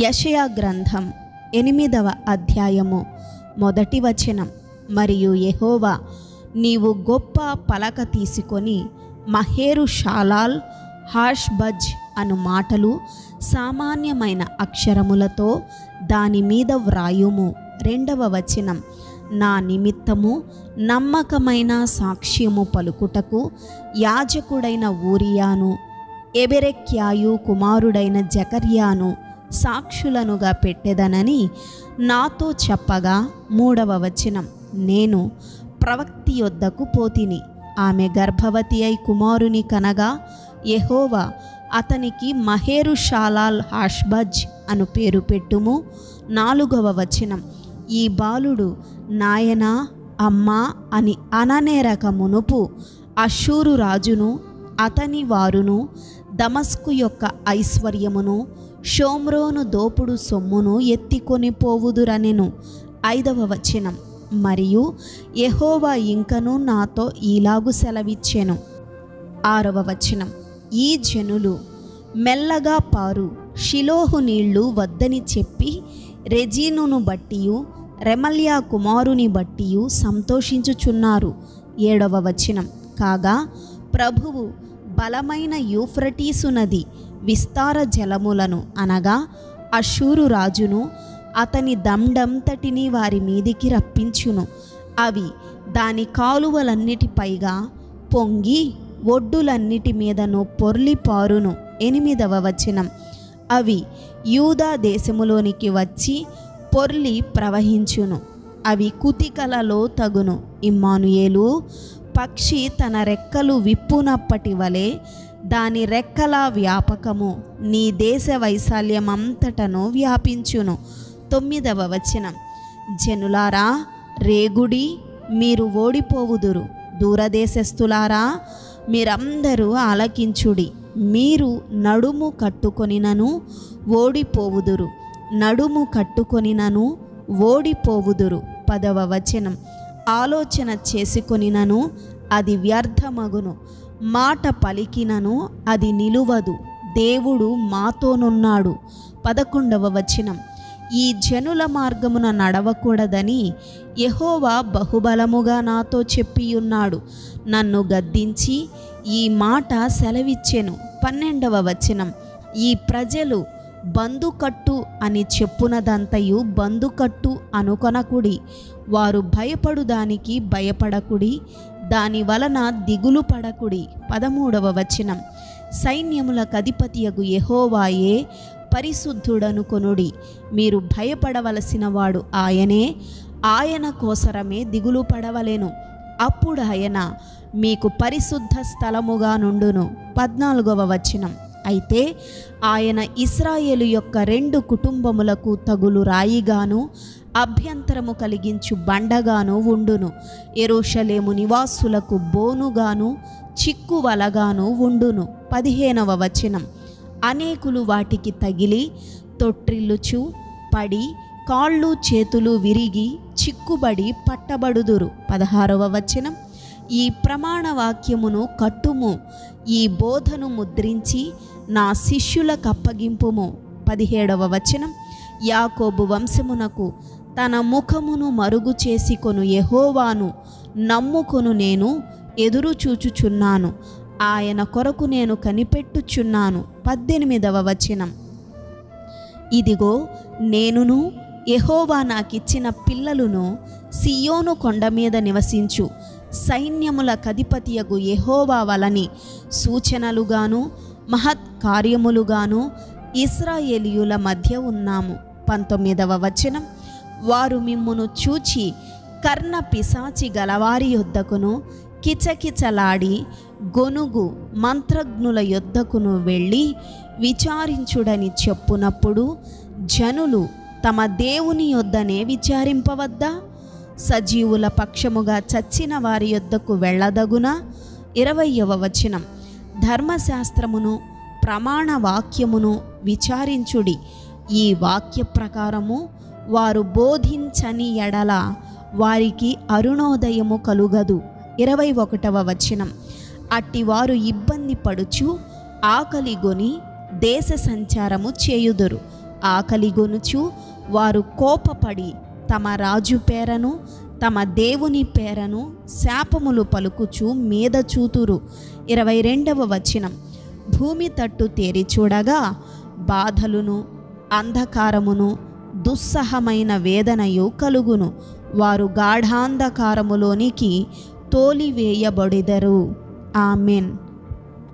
యెషయా గ్రంథం 8వ అధ్యాయము 1వ వచనం. మరియు యెహోవా, నీవు గొప్ప పలక తీసుకొని మహేరు షాలాల్ హాష్బజ్ అను మాటలు సామాన్యమైన అక్షరములతో దాని మీద వ్రాయుము. 2వ వచనం. నా నిమిత్తము నమ్మకమైన సాక్ష్యము పలుకుటకు యాజకుడైన ఊరియాను ఎబెరెక్యాయు కుమారుడైన జకర్యాను సాక్షులనుగా పెట్టెదనని నాతో చెప్పగా 3వ వచనం. నేను ప్రవక్తి యొద్దకు పోతిని. ఆమె గర్భవతి అయి కుమారుని కనగా యెహోవా అతనికి మహేరు షాలాల్ హాష్బజ్ అను పేరు పెట్టుము. 4వ వచనం. ఈ బాలుడు నాయనా అమ్మా అని అననేరక మునుపు అష్షూరు రాజును అతని వారును దమస్కు యొక్క ఐశ్వర్యమును షోమ్రోను దోపుడు సొమ్మును ఎత్తికొని పోవుదురనెను. 5వ వచనం. మరియు యెహోవా ఇంకను నాతో ఈలాగు సెలవిచ్చెను. 6వ వచనం. ఈ జనులు మెల్లగా పారు షిలోహు నీళ్లు వద్దని చెప్పి రెజీనును బట్టియు రెమల్యా కుమారుని బట్టియు సంతోషించుచున్నారు. 7వ వచనం. కాగా ప్రభువు బలమైన యూఫ్రటీసు నది విస్తార జలములను అనగా అష్షూరు రాజును అతని దండంతటిని వారి మీదికి రప్పించును. అవి దాని కాలువలన్నిటి పైగా పొంగి ఒడ్డులన్నిటి మీదను పొర్లిపారును. 8వ వచనం. అవి యూదా దేశములోనికి వచ్చి పొర్లి ప్రవహించును. అవి కుతికలలో తగును. ఇమ్మానుయేలు పక్షి తన రెక్కలు విప్పునప్పటి వలె దాని రెక్కల వ్యాపకము నీ దేశ వైశాల్యమంతటను వ్యాపించును. 9వ వచనం. జనులారా రేగుడి, మీరు ఓడిపోవుదురు. దూరదేశస్థులారా మీరందరూ ఆలకించుడి. మీరు నడుము కట్టుకొనినను ఓడిపోవుదురు. నడుము కట్టుకొనినను ఓడిపోవుదురు. 10వ వచనం. ఆలోచన చేసుకొనినను అది వ్యర్థమగును. మాట పలికినను అది నిలువదు. దేవుడు మాతోనున్నాడు. 11వ వచనం. ఈ జనుల మార్గమున నడవకూడదని యెహోవా బహుబలముగా నాతో చెప్పియున్నాడు. నన్ను గద్దించి ఈ మాట సెలవిచ్చెను. 12వ వచనం. ఈ ప్రజలు బందుకట్టు అని చెప్పునదంతయు బందుకట్టు అనుకొనకుడి. వారు భయపడు దానికి భయపడకుడి, దాని వలన దిగులు పడకుడి. 13వ వచనం. సైన్యములకు అధిపతియగు యెహోవాయే పరిశుద్ధుడనుకొనుడి. మీరు భయపడవలసిన వాడు ఆయనే. ఆయన కోసరమే దిగులు పడవలెను. అప్పుడు ఆయన మీకు పరిశుద్ధ స్థలముగా నుండును. 14వ వచనం. అయితే ఆయన ఇశ్రాయేలు యొక్క 2 కుటుంబములకు తగులు రాయిగాను అభ్యంతరము కలిగించు బండగాను ఉండును. యెరూషలేము నివాసులకు బోనుగాను చిక్కువలగాను ఉండును. 15వ వచనం. అనేకులు వాటికి తగిలి తొట్రిల్లుచు పడి కాళ్ళు చేతులు విరిగి చిక్కుబడి పట్టబడుదురు. 16వ వచనం. ఈ ప్రమాణ వాక్యమును కట్టుము, ఈ బోధను ముద్రించి నా శిష్యులకు అప్పగింపుము. 17వ వచనం. యాకోబు వంశమునకు తన ముఖమును మరుగు చేసుకొను యెహోవాను నమ్ముకొను నేను ఎదురు చూచుచున్నాను. ఆయన కొరకు నేను కనిపెట్టుచున్నాను. 18వ వచనం. ఇదిగో నేనును యెహోవా నాకిచ్చిన పిల్లలును సియోను కొండ మీద నివసించు సైన్యములకు అధిపతియగు యెహోవా వలని సూచనలుగాను మహత్ కార్యములుగాను ఇశ్రాయేలీయుల మధ్య ఉన్నాము. 19వ వచనం. వారు మిమ్మును చూచి కర్ణ పిశాచి గలవారి యొద్దకును కిచకిచలాడి గొనుగు మంత్రజ్ఞుల యొద్దకును వెళ్ళి విచారించుడని చెప్పునప్పుడు జనులు తమ దేవుని యొద్దనే విచారింపవద్దా? సజీవుల పక్షముగా చచ్చిన వారి యొద్దకు వెళ్ళదగునా? 20వ వచనం. ధర్మశాస్త్రమును ప్రమాణ వాక్యమును విచారించుడి. ఈ వాక్య ప్రకారము వారు బోధించని ఎడల వారికి అరుణోదయము కలుగదు. 21వ వచనం. అట్టివారు ఇబ్బంది పడుచు ఆకలిగొని దేశ సంచారము చేయుదురు. ఆకలిగొనుచు వారు కోపపడి తమ రాజు పేరను తమ దేవుని పేరను శాపములు పలుకుచు మీద చూతురు. 22వ వచనం. భూమి తట్టు తేరి చూడగా బాధలును అంధకారమును దుస్సహమైన వేదనయు కలుగును. వారు గాఢాంధకారములోనికి తోలివేయబడిదరు. ఆమెన్.